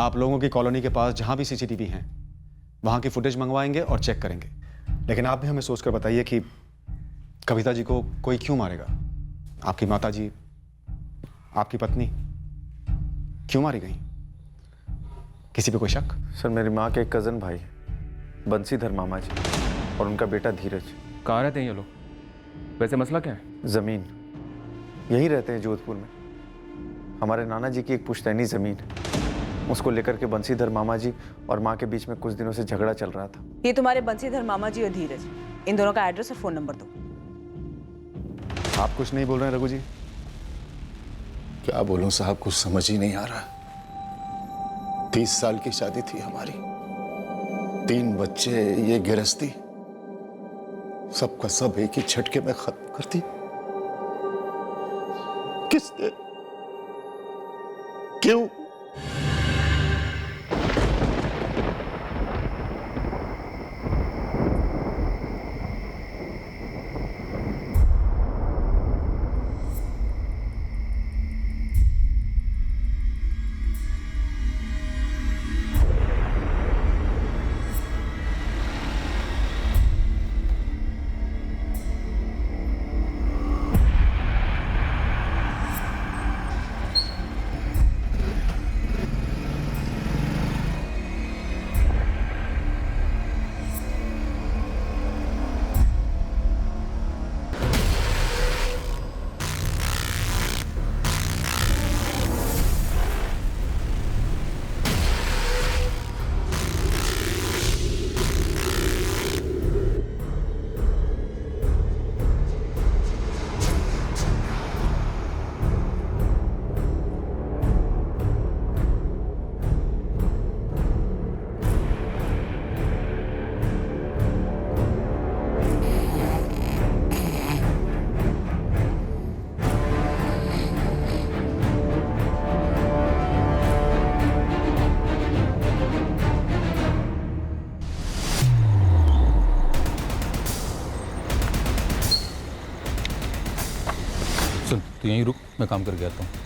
आप लोगों की कॉलोनी के पास जहां भी सीसीटीवी हैं वहां की फुटेज मंगवाएंगे और चेक करेंगे। लेकिन आप भी हमें सोचकर बताइए कि कविता जी को कोई क्यों मारेगा? आपकी माता जी, आपकी पत्नी क्यों मारी गई? किसी पे कोई शक? सर, मेरी माँ के एक कज़न भाई बंसीधर मामा जी और उनका बेटा धीरज। कहाँ रहते हैं ये लोग? वैसे मसला क्या है? ज़मीन, यही रहते हैं जोधपुर में। हमारे नाना जी की एक पुश्तैनी ज़मीन है, उसको लेकर के बंसीधर मामा जी और माँ के बीच में कुछ दिनों से झगड़ा चल रहा था। ये तुम्हारे बंसीधर मामा जी और धीरज, इन दोनों का एड्रेस और फोन नंबर दो। आप कुछ नहीं बोल रहे हैं रघु जी? क्या बोलूं साहब, कुछ समझ ही नहीं आ रहा। 30 साल की शादी थी हमारी, 3 बच्चे, ये गिरस्ती, सबका सब एक ही झटके में खत्म कर दी। किसने? क्यों? सुन, तू यहीं रुक, मैं काम करके आता हूँ।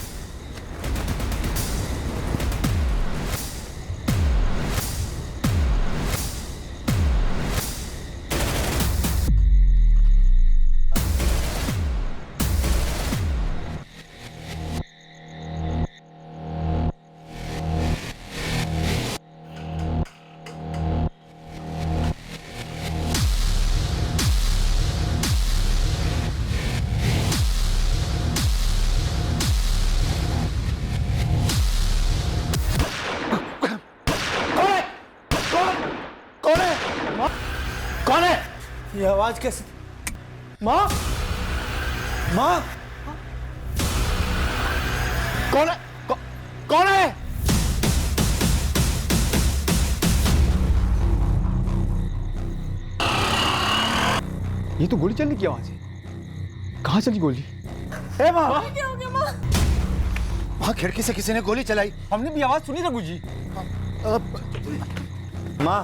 कौन है? ये आवाज कैसे? माँ, माँ, कौन है? कौन है? ये तो गोली चलने की आवाज है। कहाँ चली गोली? ए माँ, क्या हो गया माँ? वहाँ खिड़की से किसी ने गोली चलाई। हमने भी आवाज सुनी रघु जी। माँ,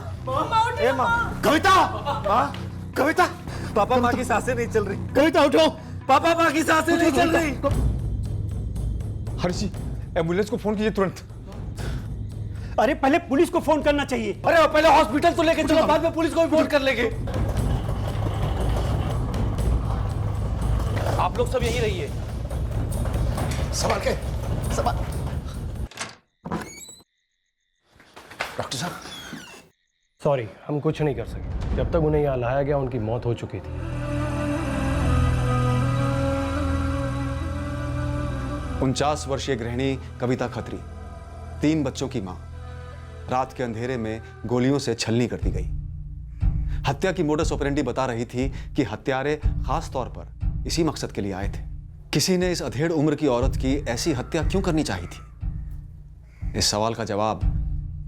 ए माँ, कविता, माँ, कविता, पापा माँ की सांसें नहीं चल रही। कविता उठो, पापा माँ की सांसें नहीं चल रही। हर्षी, एम्बुलेंस को फोन कीजिए तुरंत। अरे पहले पुलिस को फोन करना चाहिए। अरे पहले हॉस्पिटल तो लेके चलो, बाद में पुलिस को भी फोन कर लेंगे। आप लोग सब यहीं रहिए। संभाल के, संभाल। डॉक्टर साहब, सॉरी, हम कुछ नहीं कर सके। जब तक उन्हें यहाँ लाया गया उनकी मौत हो चुकी थी। 49 वर्षीय गृहिणी कविता खत्री, 3 बच्चों की मां, रात के अंधेरे में गोलियों से छलनी कर दी गई। हत्या की मोडस ऑपरेंडी बता रही थी कि हत्यारे खास तौर पर इसी मकसद के लिए आए थे। किसी ने इस अधेड़ उम्र की औरत की ऐसी हत्या क्यों करनी चाहिए थी? इस सवाल का जवाब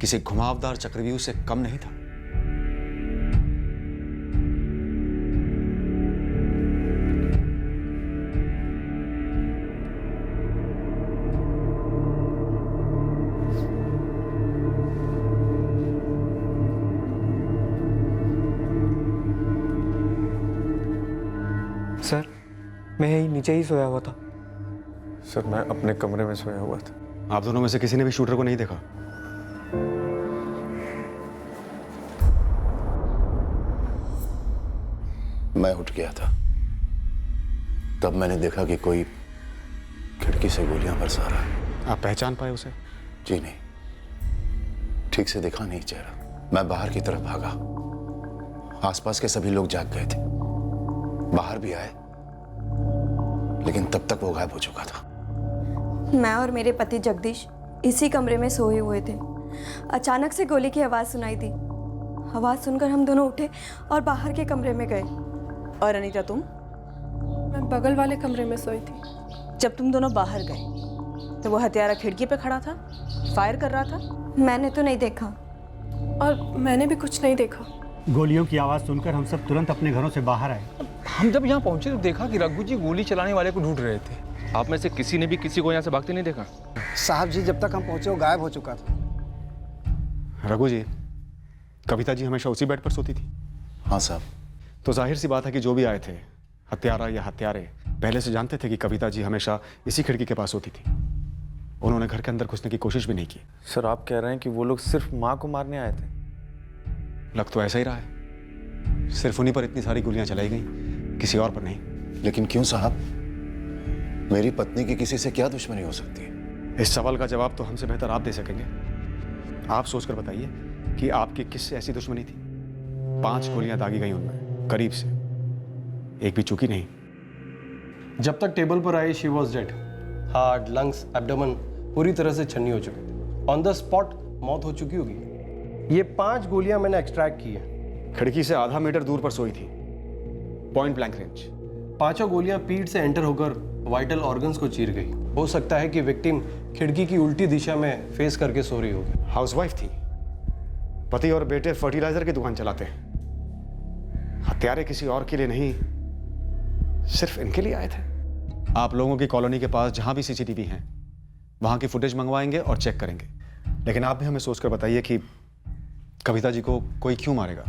किसी घुमावदार चक्रव्यूह से कम नहीं था। सर, मैं यही नीचे ही सोया हुआ था। सर, मैं अपने कमरे में सोया हुआ था। आप दोनों में से किसी ने भी शूटर को नहीं देखा? मैं उठ गया था, तब मैंने देखा कि कोई खिड़की से गोलियां बरसा रहा है। आप पहचान पाए उसे? जी नहीं, ठीक से देखा नहीं चेहरा। मैं बाहर की तरफ भागा, आसपास के सभी लोग जाग गए थे, बाहर भी आए, लेकिन तब तक वो गायब हो चुका था। मैं और मेरे पति जगदीश इसी कमरे में सोए हुए थे। अचानक से गोली की आवाज़ सुनाई दी। आवाज़ सुनकर हम दोनों उठे और बाहर के कमरे में गए। और अनीता तुम? मैं बगल वाले कमरे में सोई थी। जब तुम दोनों बाहर गए तो वो हत्यारा खिड़की पे खड़ा था, फायर कर रहा था? मैंने तो नहीं देखा। और मैंने भी कुछ नहीं देखा। गोलियों की आवाज़ सुनकर हम सब तुरंत अपने घरों से बाहर आए। हम जब यहाँ पहुँचे तो देखा कि रघु जी गोली चलाने वाले को ढूंढ रहे थे। आप में से किसी ने भी किसी को यहाँ से भागते नहीं देखा? साहब जी, जब तक हम पहुंचे वो गायब हो चुका था। रघु जी, कविता जी हमेशा उसी बेड पर सोती थी? हाँ साहब। तो जाहिर सी बात है कि जो भी आए थे, हत्यारा या हत्यारे, पहले से जानते थे कि कविता जी हमेशा इसी खिड़की के पास होती थी। उन्होंने घर के अंदर घुसने की कोशिश भी नहीं की। सर, आप कह रहे हैं कि वो लोग सिर्फ माँ को मारने आए थे? लग तो ऐसा ही रहा है। सिर्फ उन्हीं पर इतनी सारी गोलियां चलाई गई, किसी और पर नहीं। लेकिन क्यों साहब? मेरी पत्नी की किसी से क्या दुश्मनी हो सकती है? इस सवाल का जवाब तो हमसे बेहतर आप दे सकेंगे। आप सोचकर बताइए कि आपकी किससे ऐसी दुश्मनी थी? 5 गोलियां दागी गई उनमें, करीब से, एक भी चूकी नहीं। जब तक टेबल पर आई she was dead. Heart, lungs, abdomen पूरी तरह से छन्नी हो चुके थे। ऑन द स्पॉट मौत हो चुकी होगी। ये 5 गोलियां मैंने एक्सट्रैक्ट की है। खिड़की से आधा मीटर दूर पर सोई थी, पॉइंट ब्लैंक रेंज। 5 गोलियां पीठ से एंटर होकर वाइटल ऑर्गन्स को चीर गई। हो सकता है कि विक्टिम खिड़की की उल्टी दिशा में फेस करके सो रही होगी। हाउसवाइफ थी, पति और बेटे फर्टिलाइजर की दुकान चलाते हैं। हत्यारे किसी और के लिए नहीं, सिर्फ इनके लिए आए थे। आप लोगों की कॉलोनी के पास जहां भी सीसीटीवी हैं, वहां की फुटेज मंगवाएंगे और चेक करेंगे। लेकिन आप भी हमें सोचकर बताइए कि कविता जी को कोई क्यों मारेगा?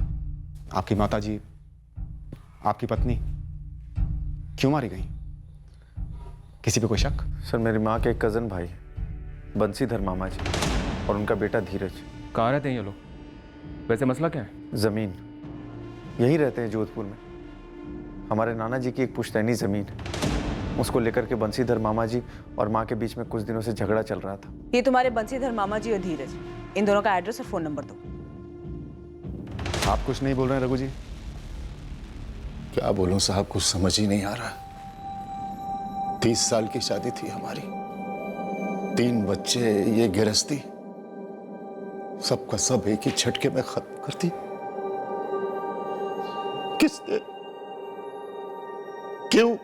आपकी माता जी, आपकी पत्नी क्यों मारी गई? किसी पे कोई शक? सर, मेरी माँ के एक कज़न भाई है, बंसीधर मामा जी, और उनका बेटा धीरज। कहाँ रहते हैं ये लोग? वैसे मसला क्या है? ज़मीन, यही रहते हैं जोधपुर में। हमारे नाना जी की एक पुश्तैनी ज़मीन है, उसको लेकर के बंसीधर मामा जी और माँ के बीच में कुछ दिनों से झगड़ा चल रहा था। ये तुम्हारे बंसीधर मामा जी और धीरज, इन दोनों का एड्रेस और फोन नंबर दो। आप कुछ नहीं बोल रहे हैं रघु जी? क्या बोलूं साहब, कुछ समझ ही नहीं आ रहा। 30 साल की शादी थी हमारी, 3 बच्चे, ये गिरस्ती, सबका सब एक ही झटके में खत्म कर दी। किसने? क्यों?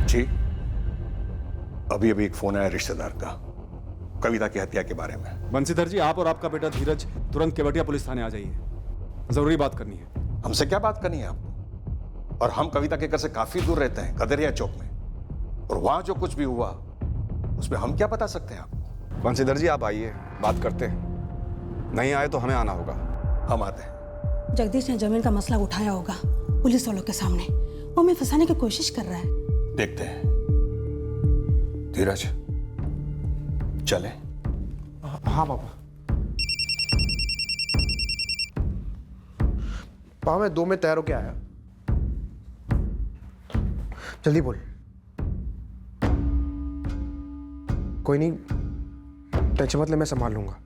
जी, अभी अभी एक फोन आया रिश्तेदार का, कविता की हत्या के बारे में। बंसीधर जी, आप और आपका बेटा धीरज तुरंत केवटिया पुलिस थाने आ जाइए, जरूरी बात करनी है। हमसे क्या बात करनी है आपको? और हम कविता के घर से काफी दूर रहते हैं, कदरिया चौक में, और वहां जो कुछ भी हुआ उसमें हम क्या बता सकते हैं आपको? बंसीधर जी, आप आइए, बात करते हैं। नहीं आए तो हमें आना होगा। हम आते हैं। जगदीश ने जमीन का मसला उठाया होगा पुलिस वालों के सामने। वो हमें फंसाने की कोशिश कर रहा है। देखते हैं। धीरज, चले? हाँ पापा। पापा, मैं 2 में तैयार होके आया। जल्दी बोल। कोई नहीं, टेंशन मत ले, मैं संभाल लूंगा।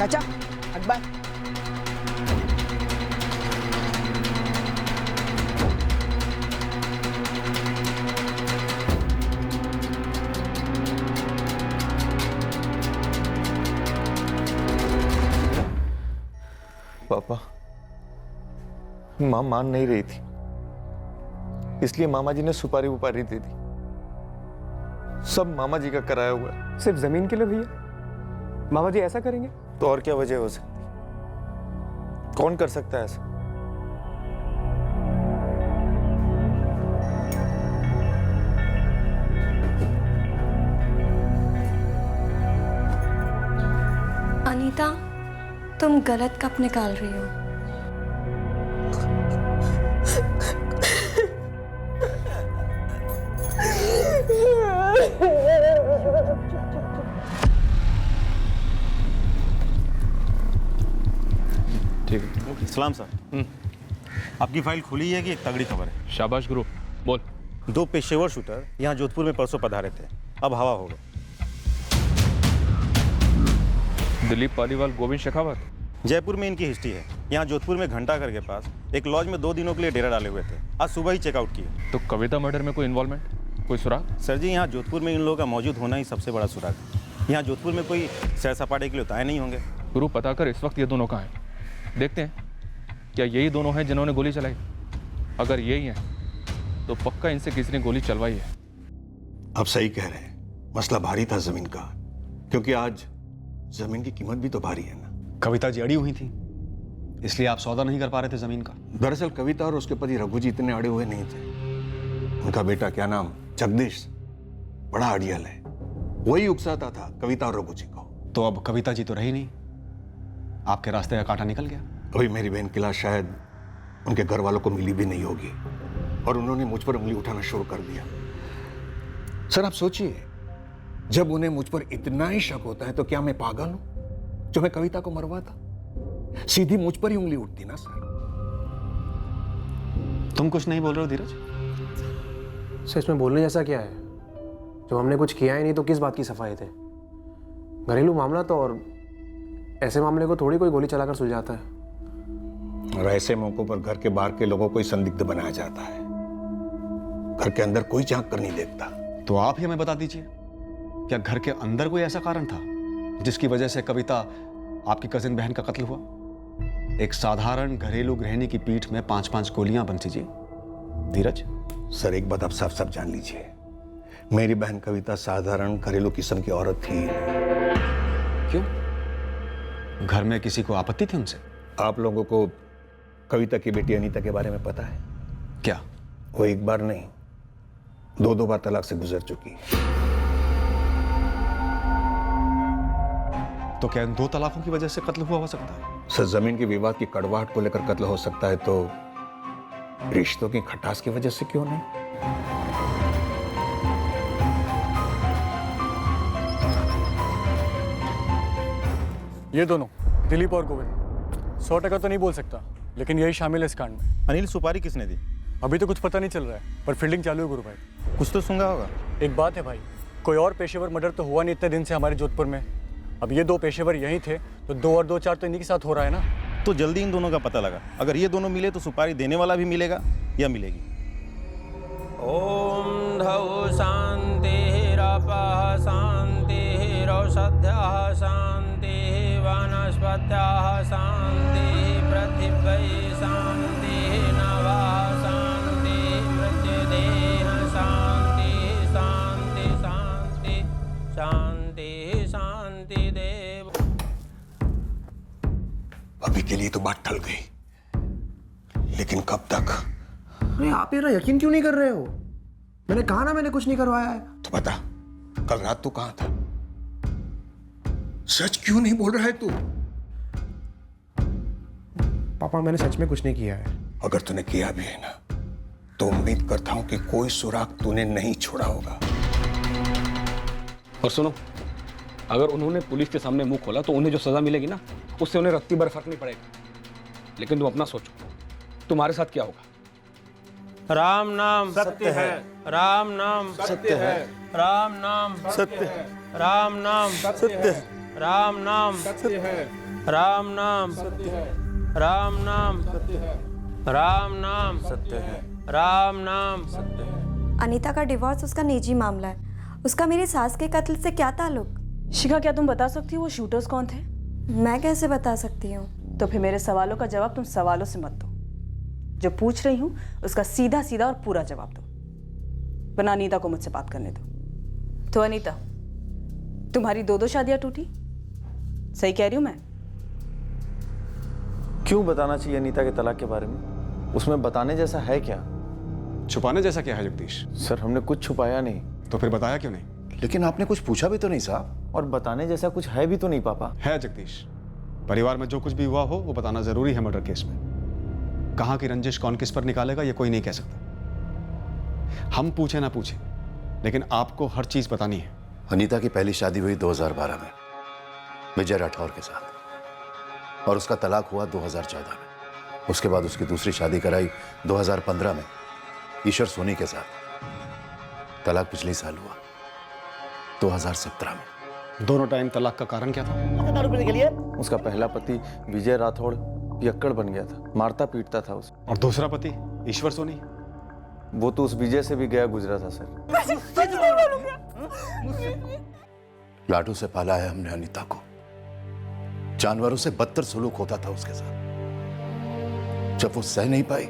चाचा, अकबर। पापा, माँ मान नहीं रही थी, इसलिए मामा जी ने सुपारी वुपारी दे दी। सब मामा जी का कराया हुआ है। सिर्फ जमीन के लिए भैया? मामा जी ऐसा करेंगे? तो और क्या वजह हो सकती? कौन कर सकता है ऐसा? अनीता, तुम गलत कप निकाल रही हो। सलाम सर। आपकी फाइल खुली है कि एक तगड़ी खबर है? शाबाश गुरु, बोल। 2 पेशेवर शूटर यहाँ जोधपुर में परसों पधारे थे, अब हवा हो गए। दिलीप पालीवाल, गोविंद शेखावत। जयपुर में इनकी हिस्ट्री है। यहाँ जोधपुर में घंटाघर के पास एक लॉज में 2 दिनों के लिए डेरा डाले हुए थे। आज सुबह ही चेकआउट किए। तो कविता मर्डर में कोई इन्वॉल्वमेंट, कोई सुराग? सर जी, यहाँ जोधपुर में इन लोगों का मौजूद होना ही सबसे बड़ा सुराग है। यहाँ जोधपुर में कोई सैर सपाटे के लिए उताए नहीं होंगे। गुरु, पता कर इस वक्त ये दोनों कहाँ हैं। देखते हैं क्या यही दोनों हैं जिन्होंने गोली चलाई। अगर यही हैं तो पक्का इनसे किसी ने गोली चलवाई है। आप सही कह रहे हैं, मसला भारी था जमीन का, क्योंकि आज जमीन की कीमत भी तो भारी है ना। कविता जी अड़ी हुई थी, इसलिए आप सौदा नहीं कर पा रहे थे जमीन का। दरअसल कविता और उसके पति रघु जी इतने अड़े हुए नहीं थे। उनका बेटा, क्या नाम, जगदीश, बड़ा अड़ियल है। वही उकसाता था कविता और रघु जी को। तो अब कविता जी तो रही नहीं, आपके रास्ते का कांटा निकल गया। अभी मेरी बहन की लाश शायद उनके घर वालों को मिली भी नहीं होगी और उन्होंने मुझ पर उंगली उठाना शुरू कर दिया। सर आप सोचिए, जब उन्हें मुझ पर इतना ही शक होता है तो क्या मैं पागल हूं जो मैं कविता को मरवाता? सीधी मुझ पर ही उंगली उठती ना सर। तुम कुछ नहीं बोल रहे हो धीरज? सर इसमें बोलने जैसा क्या है? जब हमने कुछ किया ही नहीं तो किस बात की सफाई थे? घरेलू मामला तो, और ऐसे मामले को थोड़ी कोई गोली चलाकर सुलझाता है। और ऐसे मौकों पर घर के बाहर के लोगों को ही संदिग्ध बनाया जाता है, घर के अंदर कोई झांक कर नहीं देखता। तो आप ही हमें बता दीजिए, क्या घर के अंदर कोई ऐसा कारण था जिसकी वजह से कविता, आपकी कजिन बहन का कत्ल हुआ? एक साधारण घरेलू गृहिणी की पीठ में 5-5 गोलियां बनती जी। धीरज सर, एक बात आप साफ साफ जान लीजिए, मेरी बहन कविता साधारण घरेलू किस्म की औरत थी। क्यों? घर में किसी को आपत्ति थी उनसे? आप लोगों को कविता की बेटी अनीता के बारे में पता है क्या? वो एक बार नहीं, 2 बार तलाक से गुजर चुकी है। तो क्या इन 2 तलाकों की वजह से कत्ल हुआ हो सकता है? सर, जमीन के विवाद की कड़वाहट को लेकर कत्ल हो सकता है, तो रिश्तों की खटास की वजह से क्यों नहीं? ये दोनों, दिलीप और गोविंद, 100% तो नहीं बोल सकता, लेकिन यही शामिल है इस कांड में। अनिल, सुपारी किसने दी? अभी तो कुछ पता नहीं चल रहा है, पर फील्डिंग चालू है गुरु भाई। कुछ तो सूंघा होगा। एक बात है भाई, कोई और पेशेवर मर्डर तो हुआ नहीं इतने दिन से हमारे जोधपुर में। अब ये 2 पेशेवर यहीं थे, तो 2 और 2 4 तो इन्हीं के साथ हो रहा है ना। तो जल्दी इन दोनों का पता लगा। अगर ये दोनों मिले तो सुपारी देने वाला भी मिलेगा या मिलेगी। ओम धौ शांतिरपः शांतिरौषध्यः शांतिः वनस्पतयः शांतिः पृथिवी शांतिः नभः शांतिः मृत्युदेह शांतिः शांति शांति शांति शांति देव। अभी के लिए तो बात टल गई, लेकिन कब तक? अरे आप ये ना यकीन क्यों नहीं कर रहे हो? मैंने कहा ना मैंने कुछ नहीं करवाया है। तो बता, कल रात तू कहां था? सच क्यों नहीं बोल रहा है तू? पापा, मैंने सच में कुछ नहीं किया है। अगर तूने किया भी है ना, तो उम्मीद करता हूं कि कोई सुराग तूने नहीं छोड़ा होगा। और सुनो, अगर उन्होंने पुलिस के सामने मुंह खोला तो उन्हें जो सजा मिलेगी ना, उससे उन्हें रत्ती भर फर्क नहीं पड़ेगा। लेकिन तुम अपना सोचो, तुम्हारे साथ क्या होगा? राम नाम सत्य है, राम नाम सत्य है, राम नाम सत्य है, राम नाम सत्य है, राम नाम सत्य है, राम नाम सत्य है, राम नाम सत्य है, राम नाम सत्य है, राम नाम सत्य है। अनीता का डिवोर्स उसका निजी मामला है, उसका मेरी सास के कत्ल से क्या ताल्लुक? शिखा, क्या तुम बता सकती हो वो शूटर्स कौन थे? मैं कैसे बता सकती हूँ? तो फिर मेरे सवालों का जवाब तुम सवालों से मत दो। जो पूछ रही हूँ उसका सीधा सीधा और पूरा जवाब दो, वरना अनीता को मुझसे बात करने दो। तो अनीता, तुम्हारी 2 शादियां टूटी, सही कह रही हूँ मैं? क्यों बताना चाहिए अनीता के तलाक के बारे में? उसमें बताने जैसा है क्या? छुपाने जैसा क्या है जगदीश? सर, हमने कुछ छुपाया नहीं। तो फिर बताया क्यों नहीं? लेकिन आपने कुछ पूछा भी तो नहीं साहब। और बताने जैसा कुछ है भी तो नहीं पापा। है जगदीश, परिवार में जो कुछ भी हुआ हो वो बताना जरूरी है मर्डर केस में। कहां की रंजिश कौन किस पर निकालेगा ये कोई नहीं कह सकता। हम पूछे ना पूछे, लेकिन आपको हर चीज बतानी है। अनीता की पहली शादी हुई 2012 में विजय राठौर के साथ, और उसका तलाक हुआ 2014 में। उसके बाद उसकी दूसरी शादी कराई 2015 में ईश्वर सोनी के साथ। तलाक पिछले साल हुआ 2017 में। दोनों टाइम तलाक का कारण क्या था? उसका पहला पति विजय राठौड़ पियक्कड़ बन गया था, मारता पीटता था उसे। और दूसरा पति ईश्वर सोनी? वो तो उस विजय से भी गया गुजरा था सर। लाडू से पाला है हमने अनीता को। जानवरों से बदतर सलूक होता था उसके साथ। जब वो सह नहीं पाई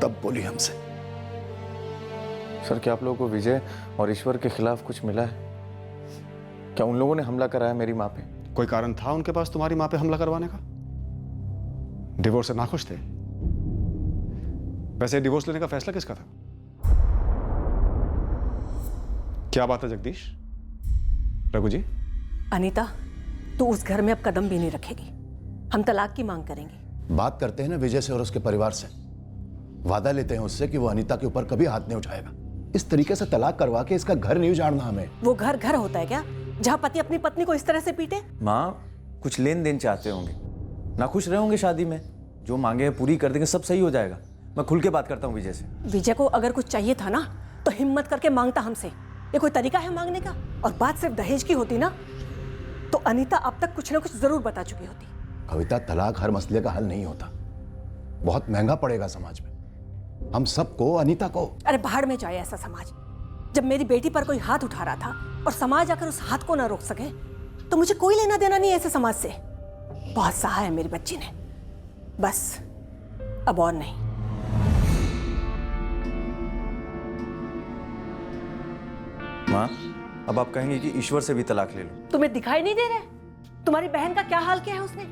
तब बोली हमसे। सर क्या आप लोगों को विजय और ईश्वर के खिलाफ कुछ मिला है? क्या उन लोगों ने हमला कराया मेरी माँ पे? कोई कारण था उनके पास तुम्हारी माँ पे हमला करवाने का? डिवोर्स से नाखुश थे? वैसे डिवोर्स लेने का फैसला किसका था? क्या बात है जगदीश? रघु जी? अनीता, तू उस घर में अब कदम भी नहीं रखेगी। हम तलाक की मांग करेंगे। बात करते हैं ना विजय से और उसके परिवार से। वादा लेते हैं उससे कि वो अनीता के ऊपर कभी हाथ नहीं उठाएगा। इस तरीके से तलाक करवा के इसका घर नहीं उजाड़ना हमें। वो घर घर होता है क्या, जहाँ पति अपनी पत्नी को इस तरह से पीटे? माँ कुछ लेन देन चाहते होंगे, ना खुश रहे होंगे शादी में, जो मांगे पूरी कर देंगे, सब सही हो जाएगा। मैं खुल के बात करता हूँ विजय से। विजय को अगर कुछ चाहिए था ना तो हिम्मत करके मांगता हमसे। ये कोई तरीका है मांगने का? और बात सिर्फ दहेज की होती ना तो अनीता अब तक कुछ ना कुछ जरूर बता चुकी होती। कविता, तलाक हर मसले का हल नहीं होता, बहुत महंगा पड़ेगा समाज में, हम सबको, अनीता को। अरे बाहर में जाए ऐसा समाज। जब मेरी बेटी पर कोई हाथ उठा रहा था और समाज आकर उस हाथ को ना रोक सके तो मुझे कोई लेना देना नहीं ऐसे समाज से। बहुत सहा है मेरी बच्ची ने, बस अब और नहीं। माँ अब आप कहेंगे कि ईश्वर से भी तलाक ले लो? तुम्हें दिखाई नहीं दे रहा? तुम्हारी बहन का क्या हाल किया है उसने?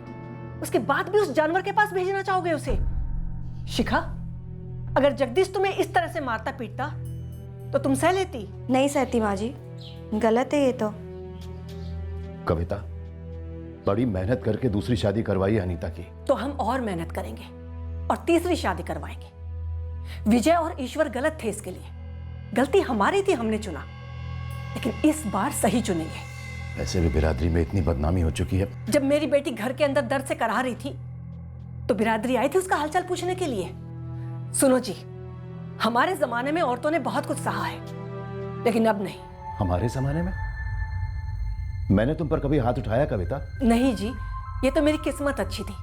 उसके बाद भी उस जानवर के पास भेजना चाहोगे उसे? शिखा, अगर जगदीश तुम्हें इस तरह से मारता पीटता तो तुम सह लेती? नहीं सहती माँ जी, गलत है ये तो। कविता, बड़ी मेहनत करके दूसरी शादी करवाई अनीता की। तो हम और मेहनत करेंगे और तीसरी शादी करवाएंगे। विजय और ईश्वर गलत थे, इसके लिए गलती हमारी थी, हमने चुना, लेकिन इस बार सही चुनेंगे। ऐसे भी बिरादरी में इतनी बदनामी हो चुकी है। जब मेरी बेटी घर के अंदर दर्द से कराह रही थी तो बिरादरी आई थी उसका हालचाल पूछने के लिए। सुनो जी, हमारे जमाने में औरतों ने बहुत कुछ सहा है, लेकिन अब नहीं। हमारे जमाने में? मैंने तुम पर कभी हाथ उठाया कविता? नहीं जी, ये तो मेरी किस्मत अच्छी थी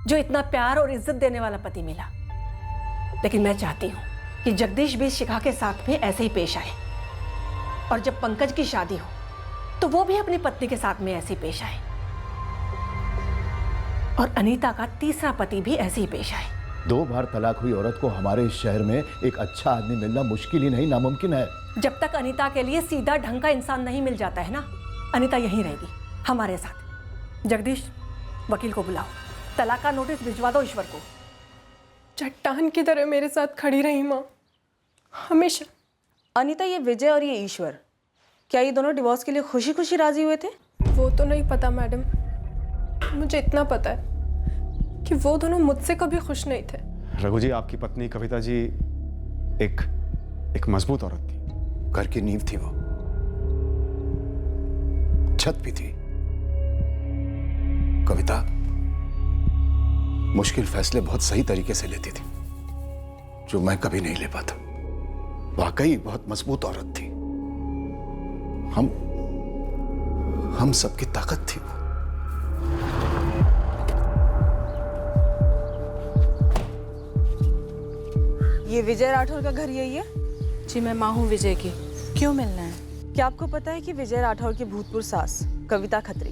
जो इतना प्यार और इज्जत देने वाला पति मिला। लेकिन मैं चाहती हूँ कि जगदीश भी शिखा के साथ में ऐसे ही पेश आए, और जब पंकज की शादी हो तो वो भी अपनी पत्नी के साथ में ऐसे ही पेश आए, और अनीता का तीसरा पति भी ऐसे ही पेश आए। 2 बार तलाक हुई औरत को हमारे इस शहर में एक अच्छा आदमी मिलना मुश्किल ही नहीं, नामुमकिन है। जब तक अनीता के लिए सीधा ढंग का इंसान नहीं मिल जाता है ना, अनीता यहीं रहेगी हमारे साथ। जगदीश, वकील को बुलाओ, तलाक का नोटिस भिजवा दो ईश्वर को। चट्टान की तरह मेरे साथ खड़ी रही माँ, हमेशा। अनीता, ये विजय और ये ईश्वर, क्या ये दोनों डिवोर्स के लिए खुशी खुशी राजी हुए थे? वो तो नहीं पता मैडम, मुझे इतना पता है कि वो दोनों मुझसे कभी खुश नहीं थे। रघु जी, आपकी पत्नी कविता जी एक मजबूत औरत थी। घर की नींव थी वो, छत भी थी। कविता मुश्किल फैसले बहुत सही तरीके से लेती थी, जो मैं कभी नहीं ले पाता। वाकई बहुत मजबूत औरत थी। हम सबकी ताकत थी वो। ये विजय राठौर का घर यही है? जी, मैं माँ हूँ विजय की। क्यों मिलना है? क्या आपको पता है कि विजय राठौर की भूतपूर्व सास कविता खत्री,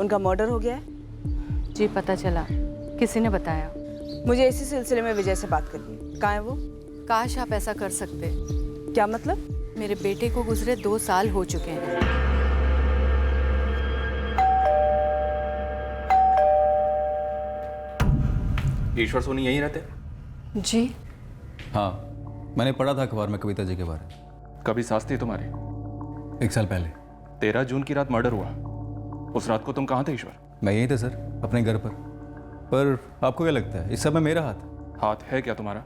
उनका मर्डर हो गया है? जी पता चला, किसी ने बताया? मुझे इसी सिलसिले में विजय से बात करनी है। कहाँ है वो? काश आप ऐसा कर सकते। क्या मतलब? मेरे बेटे को गुजरे 2 साल हो चुके हैं। ईश्वर सोनी यहीं रहते? जी हाँ, मैंने पढ़ा था अखबार में कविता जी के बारे में। कभी सास थी तुम्हारी? 1 साल पहले। 13 जून की रात मर्डर हुआ। उस रात को तुम कहाँ थे ईश्वर? मैं यहीं था सर, अपने घर पर आपको क्या लगता है इस सब में मेरा हाथ है क्या तुम्हारा?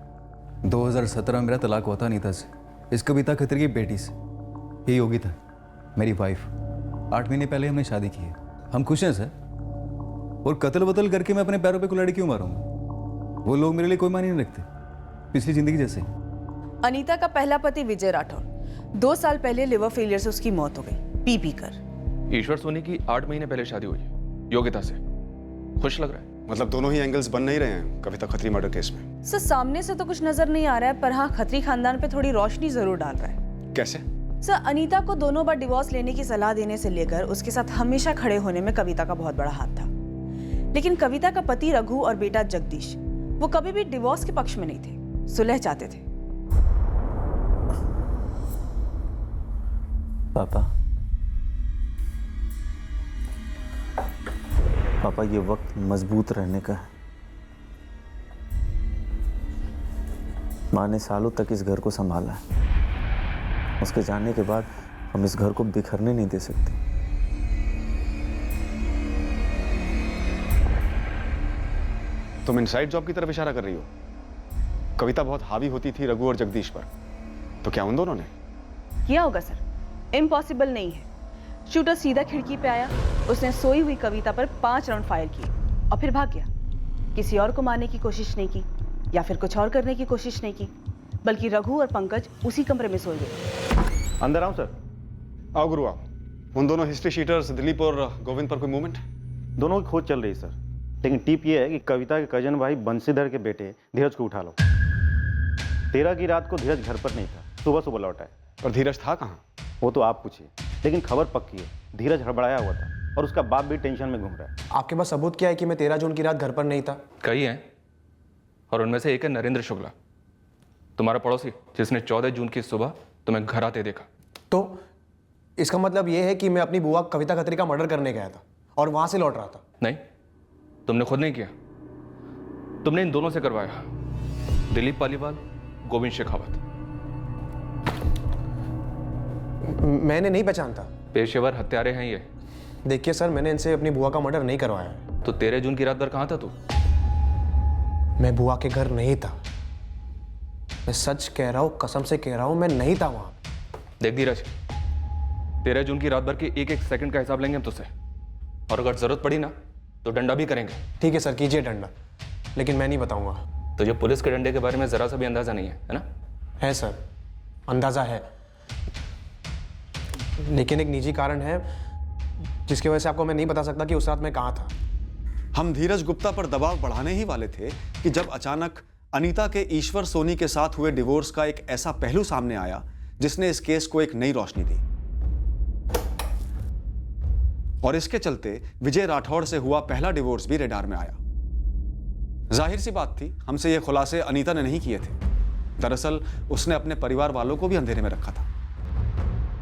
2017 में मेरा तलाक हुआ था अनीता से, इस कविता खत्री की बेटी से। ये योगी था, मेरी वाइफ। 8 महीने पहले हमने शादी की है। हम खुश हैं सर, और कत्ल वतल करके मैं अपने पैरों पे कुल्हाड़ी क्यों मारूंगा? वो लोग मेरे लिए कोई मायने नहीं रखते, पिछली जिंदगी जैसे। अनीता का पहला पति विजय राठौर 2 साल पहले लिवर फेलियर से उसकी मौत हो गई, पी कर। ईश्वर सोनी की 8 महीने पहले शादी हुई है योगिता से। खुश लग रहा है? मतलब दोनों ही एंगल्स बन नहीं रहे हैं कविता खत्री मर्डर केस में। सर सामने से तो कुछ नजर नहीं आ रहा है, पर हाँ खत्री खानदान पे थोड़ी रोशनी जरूर डाल रहा है। कैसे? सर अनीता को दोनों बार डिवोर्स लेने की सलाह देने से लेकर उसके साथ हमेशा खड़े होने में कविता का बहुत बड़ा हाथ था। लेकिन कविता का पति रघु और बेटा जगदीश वो कभी भी डिवोर्स के पक्ष में नहीं थे, सुलह चाहते थे। पापा ये वक्त मजबूत रहने का है। माँ ने सालों तक इस घर को संभाला है, उसके जाने के बाद हम इस घर को बिखरने नहीं दे सकते। तुम इनसाइड जॉब की तरफ इशारा कर रही हो? कविता बहुत हावी होती थी रघु और जगदीश पर, तो क्या उन दोनों ने किया होगा? सर इम्पॉसिबल नहीं है। शूटर सीधा खिड़की पे आया, उसने सोई हुई कविता पर 5 राउंड फायर किए और फिर भाग गया। किसी और को मारने की कोशिश नहीं की या फिर कुछ और करने की कोशिश नहीं की, बल्कि रघु और पंकज उसी कमरे में सोए गए। अंदर आओ सर। आओ गुरु आओ। उन दोनों हिस्ट्री शीटर्स दिलीप और गोविंद पर कोई मूवमेंट? दोनों की खोज चल रही है सर, लेकिन टिप ये है कि कविता के कजन भाई बंशीधर के बेटे धीरज को उठा लो। 13 की रात को धीरज घर पर नहीं था, सुबह सुबह लौटा है। और धीरज था कहाँ? वो तो आप पूछिए, लेकिन खबर पक्की है धीरज हड़बड़ाया हुआ था और उसका बाप भी टेंशन में घूम रहा है। आपके पास सबूत क्या है कि मैं 13 जून की रात घर पर नहीं था? कई हैं, और उनमें से एक है नरेंद्र शुक्ला, तुम्हारा पड़ोसी, जिसने 14 जून की सुबह तुम्हें घर आते देखा। तो इसका मतलब यह है कि मैं अपनी बुआ कविता खत्री का मर्डर करने गया था और वहां से लौट रहा था? नहीं, तुमने खुद नहीं किया, तुमने इन दोनों से करवाया, दिलीप पालीवाल, गोविंद शेखावत। मैंने नहीं पहचानता। पेशेवर हत्यारे हैं ये। देखिए सर, मैंने इनसे अपनी बुआ का मर्डर नहीं करवाया है। तो 13 जून की रात भर कहाँ था तू? मैं बुआ के घर नहीं था। मैं सच कह रहा हूँ, कसम से कह रहा हूँ, मैं नहीं था वहां। देख धीरज, 13 जून की रात भर के एक एक सेकंड का हिसाब लेंगे हम तुझसे, और अगर जरूरत पड़ी ना तो डंडा भी करेंगे। ठीक है सर, कीजिए डंडा, लेकिन मैं नहीं बताऊंगा। तुझे पुलिस के डंडे के बारे में जरा सा भी अंदाजा नहीं है ना? है सर, अंदाजा है, लेकिन एक निजी कारण है जिसकी वजह से आपको मैं नहीं बता सकता कि उस रात मैं कहाँ था। हम धीरज गुप्ता पर दबाव बढ़ाने ही वाले थे कि जब अचानक अनीता के ईश्वर सोनी के साथ हुए डिवोर्स का एक ऐसा पहलू सामने आया जिसने इस केस को एक नई रोशनी दी। और इसके चलते विजय राठौड़ से हुआ पहला डिवोर्स भी रेडार में आया। जाहिर सी बात थी, हमसे ये खुलासे अनीता ने नहीं किए थे। दरअसल उसने अपने परिवार वालों को भी अंधेरे में रखा था।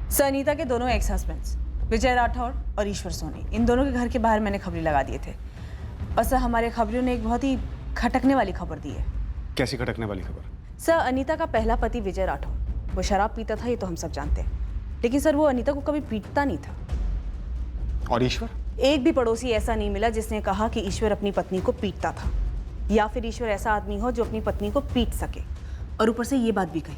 सर अनीता के दोनों एक्स हस्बैंड्स विजय राठौड़ और ईश्वर सोनी, इन दोनों के घर के बाहर मैंने खबरें लगा दिए थे। और सर हमारे खबरों ने एक बहुत ही खटकने वाली खबर दी है। कैसी खटकने वाली खबर? सर अनीता का पहला पति विजय राठौड़ वो शराब पीता था, ये तो हम सब जानते हैं, लेकिन सर वो अनीता को कभी पीटता नहीं था। और ईश्वर? एक भी पड़ोसी ऐसा नहीं मिला जिसने कहा कि ईश्वर अपनी पत्नी को पीटता था, या फिर ईश्वर ऐसा आदमी हो जो अपनी पत्नी को पीट सके। और ऊपर से ये बात भी कही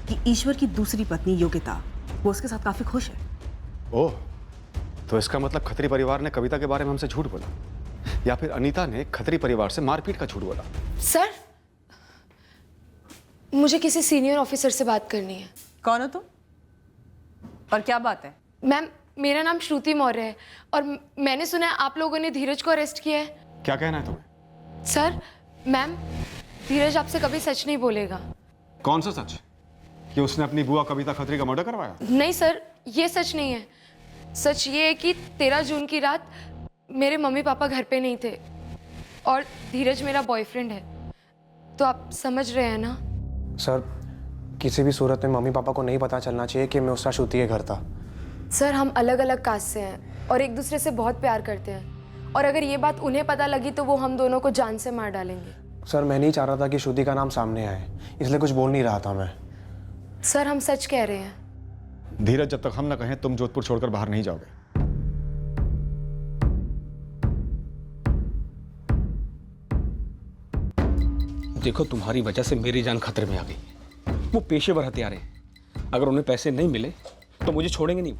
कि ईश्वर की दूसरी पत्नी योगिता, वो उसके साथ काफी खुश है। ओह, तो इसका मतलब खत्री परिवार ने कविता के बारे में हमसे झूठ बोला, या फिर अनीता ने खत्री परिवार से मारपीट का झूठ बोला। सर, मुझे किसी सीनियर ऑफिसर से बात करनी है। कौन हो तुम और क्या बात है? मैम, मेरा नाम श्रुति मौर्य है और मैंने सुना है आप लोगों ने धीरज को अरेस्ट किया है। क्या कहना है तुम्हें? सर, मैम, धीरज आपसे कभी सच नहीं बोलेगा। कौन सा सच? कि उसने अपनी बुआ कविता खत्री का मर्डर करवाया? नहीं सर, ये सच नहीं है। सच ये है कि 13 जून की रात मेरे मम्मी पापा घर पे नहीं थे और धीरज मेरा बॉयफ्रेंड है, तो आप समझ रहे हैं ना? सर, किसी भी सूरत में मम्मी पापा को नहीं पता चलना चाहिए कि मैं उस रात श्रुति के घर था। सर, हम अलग अलग कास्ट से हैं और एक दूसरे से बहुत प्यार करते हैं, और अगर ये बात उन्हें पता लगी तो वो हम दोनों को जान से मार डालेंगे। सर, मैं नहीं चाह रहा था कि श्रुति का नाम सामने आए, इसलिए कुछ बोल नहीं रहा था मैं। सर, हम सच कह रहे हैं। धीरज, जब तक हम ना कहें तुम जोधपुर छोड़कर बाहर नहीं जाओगे। देखो, तुम्हारी वजह से मेरी जान खतरे में आ गई। वो पेशेवर हथियार हैं, अगर उन्हें पैसे नहीं मिले तो मुझे छोड़ेंगे नहीं,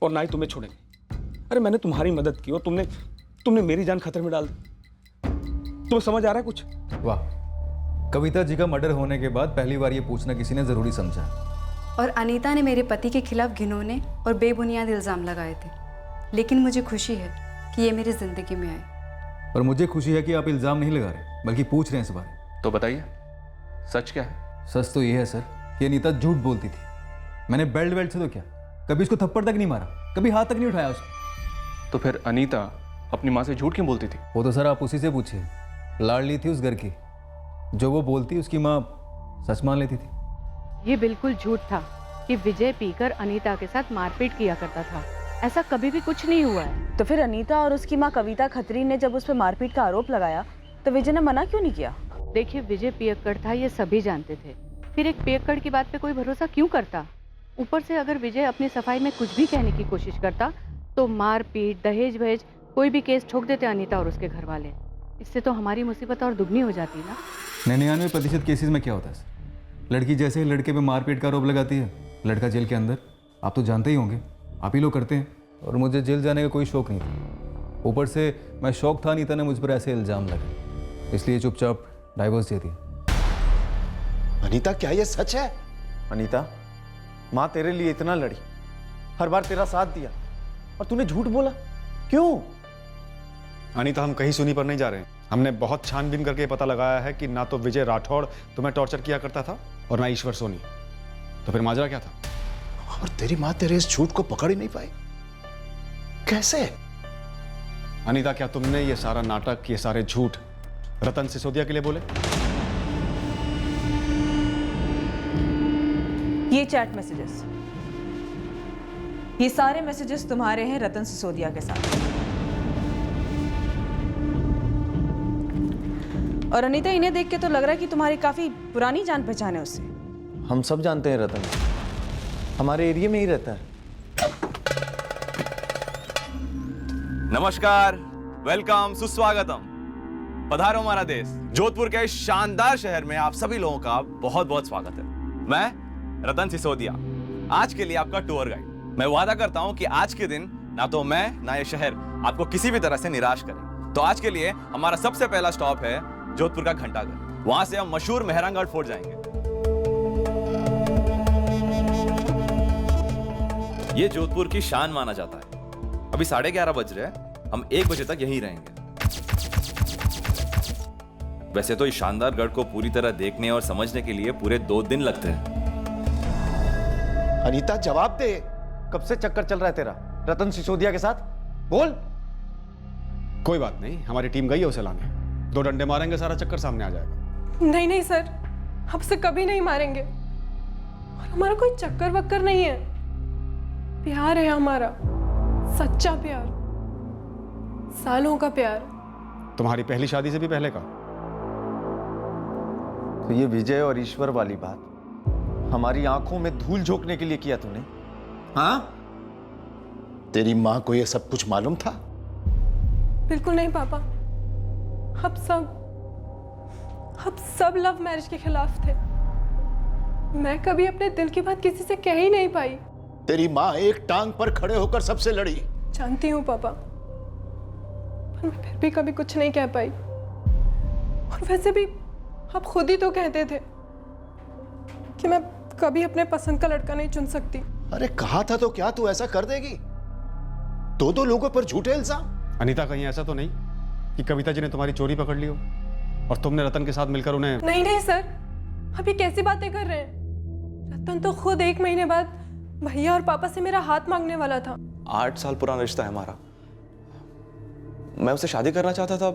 और ना ही तुम्हें छोड़ेंगे। अरे मैंने तुम्हारी मदद की और तुमने मेरी जान खतरे में डाल दी। तुम्हें समझ आ रहा है कुछ? वाह, कविता जी का मर्डर होने के बाद पहली बार ये पूछना किसी ने ज़रूरी समझा। और अनीता ने मेरे पति के खिलाफ घिनौने और बेबुनियाद इल्ज़ाम लगाए थे, लेकिन मुझे खुशी है कि ये मेरी ज़िंदगी में आए। और मुझे खुशी है कि आप इल्ज़ाम नहीं लगा रहे बल्कि पूछ रहे हैं इस बारे। तो बताइए सच क्या है? सच तो ये है सर कि अनीता झूठ बोलती थी। मैंने बेल्ट से तो क्या, कभी इसको थप्पड़ तक नहीं मारा, कभी हाथ तक नहीं उठाया उसको। तो फिर अनीता अपनी माँ से झूठ क्यों बोलती थी? वो तो सर आप उसी से पूछिए। लाडली थी उस घर की, जो वो बोलती उसकी माँ सच मान लेती थी। ये बिल्कुल झूठ था कि विजय पीकर अनीता के साथ मारपीट किया करता था। ऐसा कभी भी कुछ नहीं हुआ है। तो फिर अनीता और उसकी माँ कविता खत्री ने जब उस पर मारपीट का आरोप लगाया तो विजय ने मना क्यों नहीं किया? देखिए, विजय पियक्कड़ था ये सभी जानते थे, फिर एक पियक्कड़ की बात पे कोई भरोसा क्यों करता? ऊपर से अगर विजय अपनी सफाई में कुछ भी कहने की कोशिश करता तो मारपीट, दहेज वहेज कोई भी केस ठोक देते अनीता और उसके घर वाले। इससे तो हमारी मुसीबत और दुगनी हो जाती ना। 99% केसेस में क्या होता है सर, लड़की जैसे ही लड़के पे मारपीट का आरोप लगाती है, लड़का जेल के अंदर। आप तो जानते ही होंगे, आप ही लोग करते हैं। और मुझे जेल जाने का कोई शौक नहीं था। ऊपर से मैं शौक था अनीता ने मुझ पर ऐसे इल्ज़ाम लगाए, इसलिए चुपचाप डाइवोर्स दे दिया। अनीता क्या ये सच है? अनीता, माँ तेरे लिए इतना लड़ी, हर बार तेरा साथ दिया, और तूने झूठ बोला क्यों? अनीता, हम कहीं सुनी पर नहीं जा रहे हैं। हमने बहुत छानबीन करके पता लगाया है कि ना तो विजय राठौड़ तुम्हें टॉर्चर किया करता था और ना ईश्वर सोनी। तो फिर माजरा क्या था? और तेरी माँ तेरे इस झूठ को पकड़ ही नहीं पाई, कैसे? अनीता, क्या तुमने ये सारा नाटक, ये सारे झूठ रतन सिसोदिया के लिए बोले? ये चैट मैसेजेस, ये सारे मैसेजेस तुम्हारे हैं रतन सिसोदिया के साथ। और अनीता, इन्हें देख के तो लग रहा है कि तुम्हारी काफी पुरानी जान पहचान है उससे। हम सब जानते हैं रतन, हमारे एरिया में ही रहता है। नमस्कार, वेलकम, सुस्वागतम। पधारो हमारा देश। जोधपुर के इस शानदार शहर में आप सभी लोगों का बहुत बहुत स्वागत है। मैं रतन सिसोदिया, आज के लिए आपका टूर गाइड। मैं वादा करता हूं कि आज के दिन ना तो मैं ना ये शहर आपको किसी भी तरह से निराश करें। तो आज के लिए हमारा सबसे पहला स्टॉप है जोधपुर का घंटाघर। वहां से हम मशहूर मेहरानगढ़ फोर्ट जाएंगे। ये जोधपुर की शान माना जाता है। अभी 11:30 बज रहे हैं, हम 1 बजे तक यहीं रहेंगे। वैसे तो इस शानदार गढ़ को पूरी तरह देखने और समझने के लिए पूरे 2 दिन लगते हैं। अनीता, जवाब दे, कब से चक्कर चल रहा है तेरा रतन सिसोदिया के साथ? बोल। कोई बात नहीं, हमारी टीम गई है उसे लाने। 2 डंडे मारेंगे, सारा चक्कर सामने आ जाएगा। नहीं नहीं सर, आपसे कभी नहीं मारेंगे। और हमारा कोई चक्कर वक्कर नहीं है, प्यार है हमारा, सच्चा प्यार, सालों का प्यार। तुम्हारी पहली शादी से भी पहले का। तो ये विजय और ईश्वर वाली बात हमारी आंखों में धूल झोंकने के लिए किया तूने? हाँ? तेरी मां को ये सब कुछ मालूम था? बिल्कुल नहीं पापा, हम सब लव मैरिज के खिलाफ थे। मैं कभी अपने दिल की बात किसी से कह ही नहीं पाई। तेरी माँ एक टांग पर खड़े होकर सबसे लड़ी। जानती हूँ पापा, पर मैं फिर भी कभी कुछ नहीं कह पाई। और वैसे भी आप खुद ही तो कहते थे कि मैं कभी अपने पसंद का लड़का नहीं चुन सकती। अरे कहा था तो क्या तू ऐसा कर देगी? 2 लोगों पर झूठे इल्जाम। अनीता, कहीं ऐसा तो नहीं कि कविता जी ने तुम्हारी चोरी पकड़ ली हो और तुमने रतन के साथ मिलकर उन्हें? नहीं नहीं सर, आप ये कैसी बातें कर रहे हैं? रतन तो खुद 1 महीने बाद भैया और पापा से मेरा हाथ मांगने वाला था। 8 साल पुराना रिश्ता है हमारा। मैं उससे शादी करना चाहता था।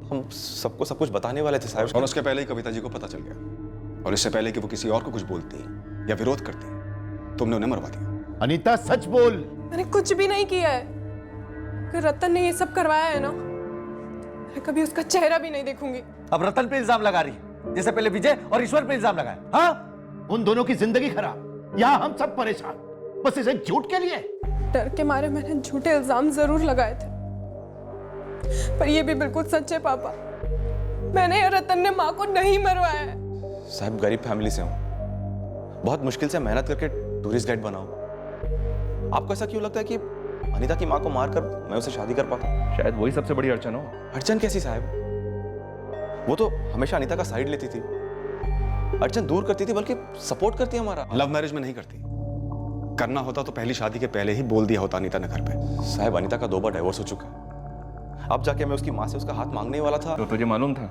हम सबको सब कुछ बताने वाले थे साहब। और उसके पहले ही कविता जी को पता चल गया, और इससे पहले कि वो किसी और को कुछ बोलती या विरोध करती, तुमने उन्हें मरवा दिया। अनीता, सच बोल। मैंने कुछ भी नहीं किया है। अगर रतन ने ये सब करवाया है ना, मैं कभी उसका चेहरा भी नहीं देखूंगी। अब रतन पे इल्जाम लगा रही है, जैसे पहले विजय और ईश्वर पे इल्जाम लगाया। हाँ? उन दोनों की जिंदगी खराब, यहाँ हम सब परेशान, बस इस एक झूठ के लिए। डर के मारे मैंने झूठे इल्जाम जरूर लगाए थे, पर ये भी बिल्कुल सच है पापा। मैंने या रतन ने माँ को नहीं मरवाया है। साहब, गरीब फैमिली से हूँ, बहुत मुश्किल से मेहनत करके टूरिस्ट गाइड बना हूँ। आपको ऐसा क्यों लगता है कि अनीता की माँ को मारकर मैं उसे शादी कर पाता? शायद वही सबसे बड़ी अड़चन हो। अड़चन कैसी साहब? वो तो हमेशा अनीता का साइड लेती थी। अर्चना दूर करती थी बल्कि सपोर्ट करती है हमारा। लव मैरिज में नहीं करती। करना होता तो पहली शादी के पहले ही बोल दिया होता अनीता ने घर पे। साहब अनीता का 2 बार डाइवोर्स हो चुका है। अब जाके मैं उसकी माँ से उसका हाथ मांगने वाला था। तो तुझे मालूम था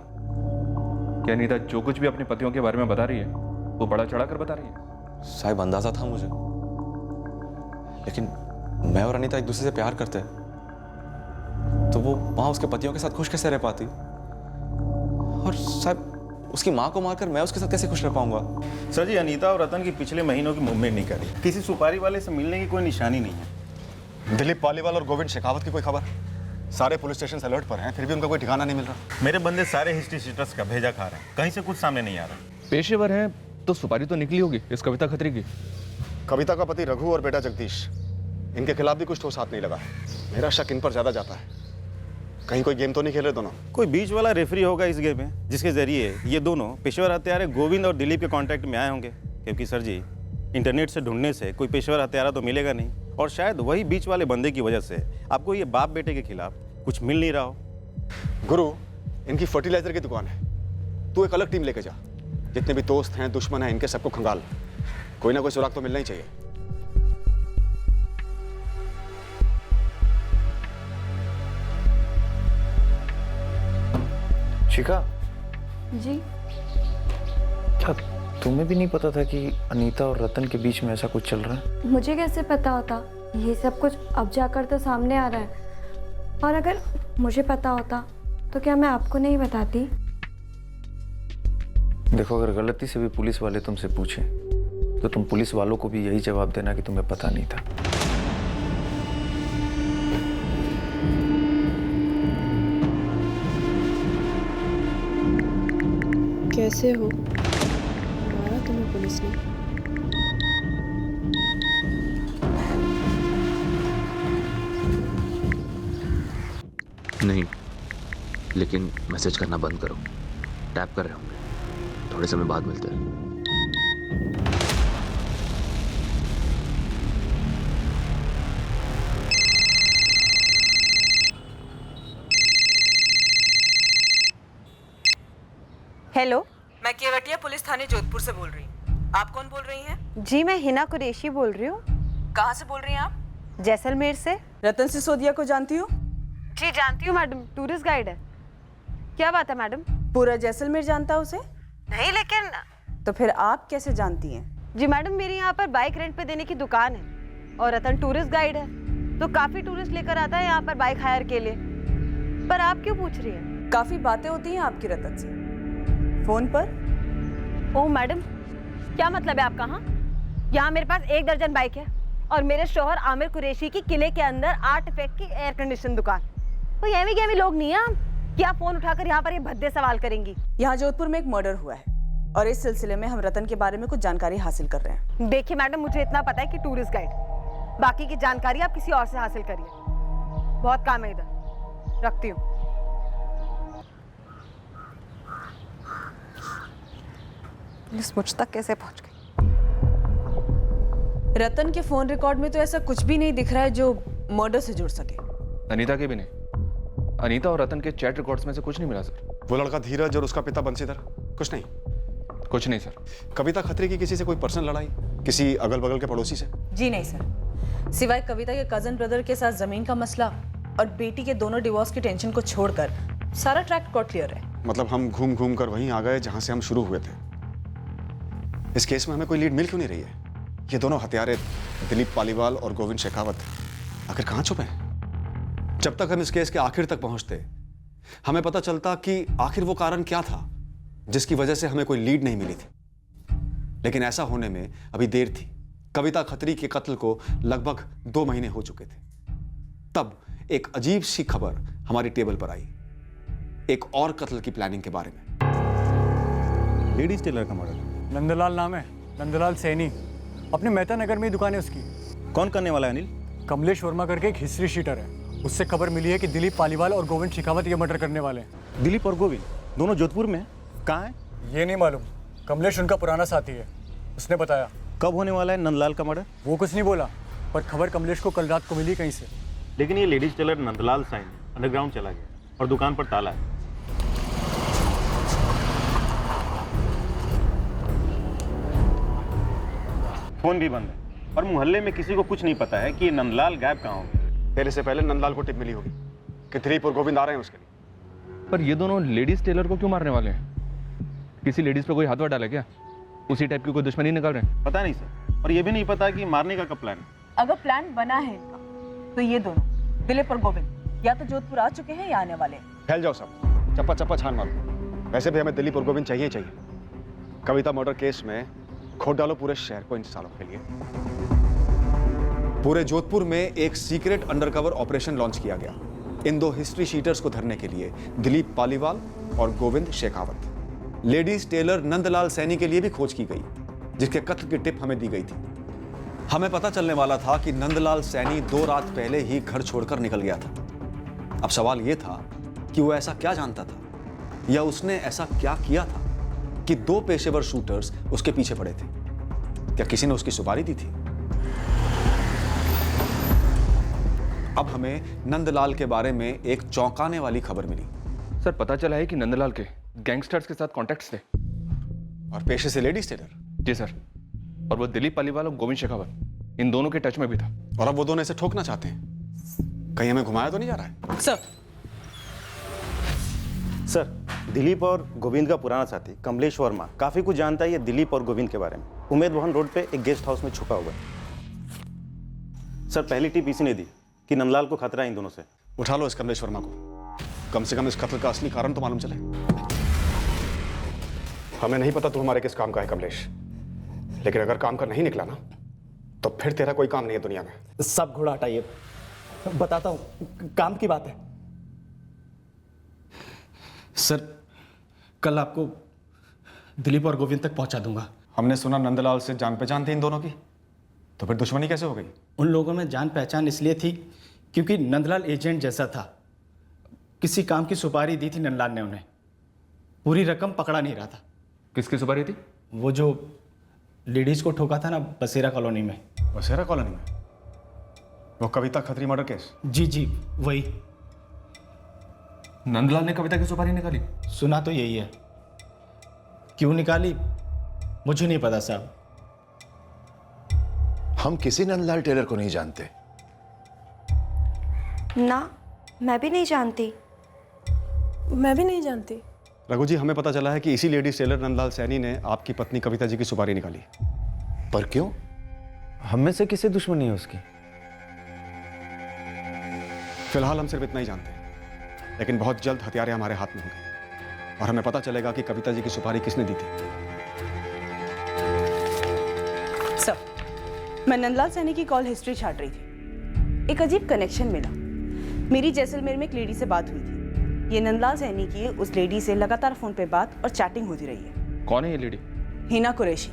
कि अनीता जो कुछ भी अपने पतियों के बारे में बता रही है वो बड़ा चढ़ा कर बता रही है? साहब अंदाजा था मुझे, लेकिन मैं और अनीता एक दूसरे से प्यार करते हैं तो वो वहां उसके पतियों के साथ खुश कैसे रह पाती? और साहब उसकी माँ को मारकर मैं उसके साथ कैसे खुश रह पाऊंगा? सर जी, अनीता और रतन की पिछले महीनों की मूवमेंट नहीं करी, किसी सुपारी वाले से मिलने की कोई निशानी नहीं है। दिलीप पालीवाल और गोविंद शेखावत की कोई खबर? सारे पुलिस स्टेशन अलर्ट पर हैं, फिर भी उनका कोई ठिकाना नहीं मिल रहा। मेरे बंदे सारे हिस्ट्री शीटर्स का भेजा खा रहे हैं, कहीं से कुछ सामने नहीं आ रहा। पेशेवर है तो सुपारी तो निकली होगी इस कविता खत्री की। कविता का पति रघु और बेटा जगदीश, इनके खिलाफ भी कुछ ठोस हाथ नहीं लगा। मेरा शक इन पर ज्यादा जाता है। कहीं कोई गेम तो नहीं खेल रहे दोनों? कोई बीच वाला रेफरी होगा इस गेम में, जिसके जरिए ये दोनों पेशेवर हत्यारे गोविंद और दिलीप के कांटेक्ट में आए होंगे। क्योंकि सर जी, इंटरनेट से ढूंढने से कोई पेशेवर हत्यारा तो मिलेगा नहीं, और शायद वही बीच वाले बंदे की वजह से आपको ये बाप बेटे के खिलाफ कुछ मिल नहीं रहा हो। गुरु, इनकी फर्टिलाइजर की दुकान है, तू एक अलग टीम लेके जा। जितने भी दोस्त हैं, दुश्मन हैं, इनके सबको खंगाल। कोई ना कोई सुराग तो मिलना ही चाहिए। शिखा जी? क्या तुम्हें भी नहीं पता था कि अनीता और रतन के बीच में ऐसा कुछ चल रहा है? मुझे कैसे पता होता? ये सब कुछ अब जाकर तो सामने आ रहा है, और अगर मुझे पता होता तो क्या मैं आपको नहीं बताती? देखो, अगर गलती से भी पुलिस वाले तुमसे पूछें तो तुम पुलिस वालों को भी यही जवाब देना कि तुम्हें पता नहीं था। कैसे हो? मारा तुम्हें पुलिस ने? नहीं, लेकिन मैसेज करना बंद करो। टैप कर रहे होंगे। थोड़े समय बाद मिलते हैं। हेलो, मैं केवटिया पुलिस थाने जोधपुर से बोल रही हूँ। आप कौन बोल रही हैं? जी मैं हिना कुरैशी बोल रही हूँ। कहाँ से बोल रही हैं आप? जैसलमेर से। रतन सिसोदिया को जानती हो? जी जानती हूँ मैडम, टूरिस्ट गाइड है। क्या बात है मैडम? पूरा जैसलमेर जानता है उसे? नहीं, लेकिन तो फिर आप कैसे जानती हैं? जी मैडम, मेरी यहाँ पर बाइक रेंट पे देने की दुकान है और रतन टूरिस्ट गाइड है, तो काफी टूरिस्ट लेकर आता है यहाँ पर बाइक हायर के लिए। पर आप क्यों पूछ रही हैं? काफी बातें होती हैं आपकी रतन से फोन पर। ओह मैडम, क्या मतलब है आपका? हाँ, यहाँ मेरे पास 1 दर्जन बाइक है और मेरे शौहर आमिर कुरैशी की किले के अंदर आर्टिफैक्ट की एयर कंडीशन दुकान। कोई एवी गेवी लोग नहीं है हम कि आप फोन उठाकर यहाँ पर ये भद्दे सवाल करेंगी। यहाँ जोधपुर में एक मर्डर हुआ है और इस सिलसिले में हम रतन के बारे में कुछ जानकारी हासिल कर रहे हैं। देखिए मैडम, मुझे इतना पता है कि टूरिस्ट गाइड, बाकी की जानकारी आप किसी और से हासिल करिए। बहुत काम है इधर, रखती हूँ। पुलिस मुझ तक कैसे पहुंच गई? रतन के फोन रिकॉर्ड में तो ऐसा कुछ भी नहीं दिख रहा है जो मर्डर से जुड़ सके। अनीता के भी नहीं। अनीता और रतन के चैट रिकॉर्ड्स में से कुछ नहीं मिला सर। वो लड़का धीरज और उसका पिता बंसीधर, कुछ नहीं? कुछ नहीं सर। कविता खत्री की किसी से कोई पर्सनल लड़ाई, किसी अगल बगल के पड़ोसी से? जी नहीं सर, सिवाय कविता के कजन ब्रदर के साथ जमीन का मसला और बेटी के दोनों डिवोर्स की टेंशन को छोड़कर सारा ट्रैक रिकॉर्ड क्लियर है। मतलब हम घूम घूम कर वहीं आ गए जहां से हम शुरू हुए थे। इस केस में हमें कोई लीड मिल क्यों नहीं रही है? ये दोनों हत्यारे दिलीप पालीवाल और गोविंद शेखावत आखिर कहां छुपे हैं? जब तक हम इस केस के आखिर तक पहुंचते हमें पता चलता कि आखिर वो कारण क्या था जिसकी वजह से हमें कोई लीड नहीं मिली थी। लेकिन ऐसा होने में अभी देर थी। कविता खत्री के कत्ल को लगभग 2 महीने हो चुके थे। तब एक अजीब सी खबर हमारी टेबल पर आई, एक और कत्ल की प्लानिंग के बारे में। लेडीज टेलर का मर्डर। नंदलाल नाम है, नंदलाल सैनी। अपने मेहता नगर में ही दुकान है उसकी। कौन करने वाला है अनिल? कमलेश वर्मा करके एक हिस्ट्री शीटर है, उससे खबर मिली है कि दिलीप पालीवाल और गोविंद शेखावत ये मर्डर करने वाले हैं। दिलीप और गोविंद दोनों जोधपुर में? कहाँ है? ये नहीं मालूम। कमलेश उनका पुराना साथी है, उसने बताया। कब होने वाला है नंदलाल का मर्डर? वो कुछ नहीं बोला, पर खबर कमलेश को कल रात को मिली कहीं से। लेकिन ये ladies tailor Nandlal sign underground चला गया और दुकान पर ताला है। फोन भी बंद है और मोहल्ले में किसी को कुछ नहीं पता है कि ये नंदलाल गायब कहाँ हो। तेरे से पहले नंदलाल को टिप मिली होगी कि दिलीप और गोविंद आ रहे हैं उसके लिए। पर ये दोनों लेडीज टेलर को क्यों मारने वाले हैं? किसी लेडीज पे कोई हाथ वाथ डाला क्या? उसी टाइप की कोई दुश्मनी निकाल रहे हैं? पता नहीं सर, और ये भी नहीं पता कि मारने का कब प्लान है। अगर प्लान बना है इनका तो ये दोनों दिलीप और गोविंद या तो जोधपुर आ चुके हैं या आने वाले हैं। फैल जाओ सब, चप्पा चप्पा छान मारो। वैसे भी हमें दिलीप और गोविंद चाहिए चाहिए। कविता मर्डर केस में खोद डालो पूरे शहर को इन सालों के लिए। पूरे जोधपुर में एक सीक्रेट अंडरकवर ऑपरेशन लॉन्च किया गया इन दो हिस्ट्री शीटर्स को धरने के लिए, दिलीप पालीवाल और गोविंद शेखावत। लेडीज टेलर नंदलाल सैनी के लिए भी खोज की गई, जिसके कत्ल की टिप हमें दी गई थी। हमें पता चलने वाला था कि नंदलाल सैनी 2 रात पहले ही घर छोड़कर निकल गया था। अब सवाल यह था कि वो ऐसा क्या जानता था या उसने ऐसा क्या किया था कि 2 पेशेवर शूटर्स उसके पीछे पड़े थे। क्या किसी ने उसकी सुपारी दी थी? अब हमें नंदलाल के बारे में एक चौंकाने वाली खबर मिली। सर, पता चला है कि नंदलाल के गैंगस्टर्स के साथ कॉन्टैक्ट्स थे और पेशे से लेडीज टेलर। जी सर, और वो दिलीप पालीवाल और गोविंद शेखावत इन दोनों के टच में भी था। और अब वो दोनों इसे ठोकना चाहते हैं। कहीं हमें घुमाया तो नहीं जा रहा है? सर, दिलीप और गोविंद का पुराना साथी कमलेश वर्मा काफी कुछ जानता है ये दिलीप और गोविंद के बारे में। उमेद भवन रोड पे एक गेस्ट हाउस में छुपा हुआ है। सर, पहली टिप इसी ने दी कि नंदलाल को खतरा है इन दोनों से। उठा लो इस कमलेश वर्मा को, कम से कम इस कत्ल का असली कारण तो मालूम चले। हमें नहीं पता तू हमारे किस काम का है कमलेश, लेकिन अगर काम का नहीं निकला ना तो फिर तेरा कोई काम नहीं है दुनिया में। सब घोड़ा हटाइए, बताता हूँ, काम की बात है। सर, कल आपको दिलीप और गोविंद तक पहुंचा दूंगा। हमने सुना नंदलाल से जान पहचान थी इन दोनों की, तो फिर दुश्मनी कैसे हो गई? उन लोगों में जान पहचान इसलिए थी क्योंकि नंदलाल एजेंट जैसा था। किसी काम की सुपारी दी थी नंदलाल ने उन्हें, पूरी रकम पकड़ा नहीं रहा था। किसकी सुपारी थी? वो जो लेडीज को ठोका था ना बसेरा कॉलोनी में। बसेरा कॉलोनी में? वो कविता खत्री मर्डर केस? जी जी, वही। नंदलाल ने कविता की सुपारी निकाली? सुना तो यही है, क्यों निकाली मुझे नहीं पता साहब। हम किसी नंदलाल टेलर को नहीं जानते। ना, मैं भी नहीं जानती। मैं भी नहीं जानती। रघु जी, हमें पता चला है कि इसी लेडीज टेलर नंदलाल सैनी ने आपकी पत्नी कविता जी की सुपारी निकाली। पर क्यों? हम में से किसे दुश्मनी है उसकी? फिलहाल हम सिर्फ इतना ही जानते हैं, लेकिन बहुत जल्द हथियारे हमारे हाथ में होंगे और हमें पता चलेगा कि कविता जी की सुपारी किसने दी थी। सर, मैं नंदलाल सैनी की कॉल हिस्ट्री छाट रही थी। एक अजीब कनेक्शन मिला। मेरी जैसलमेर में एक लेडी से बात हुई थी। ये नंदलाल सैनी की उस लेडी से लगातार फोन पे बात और चैटिंग होती रही है। कौन है ये लेडी? हिना कुरैशी।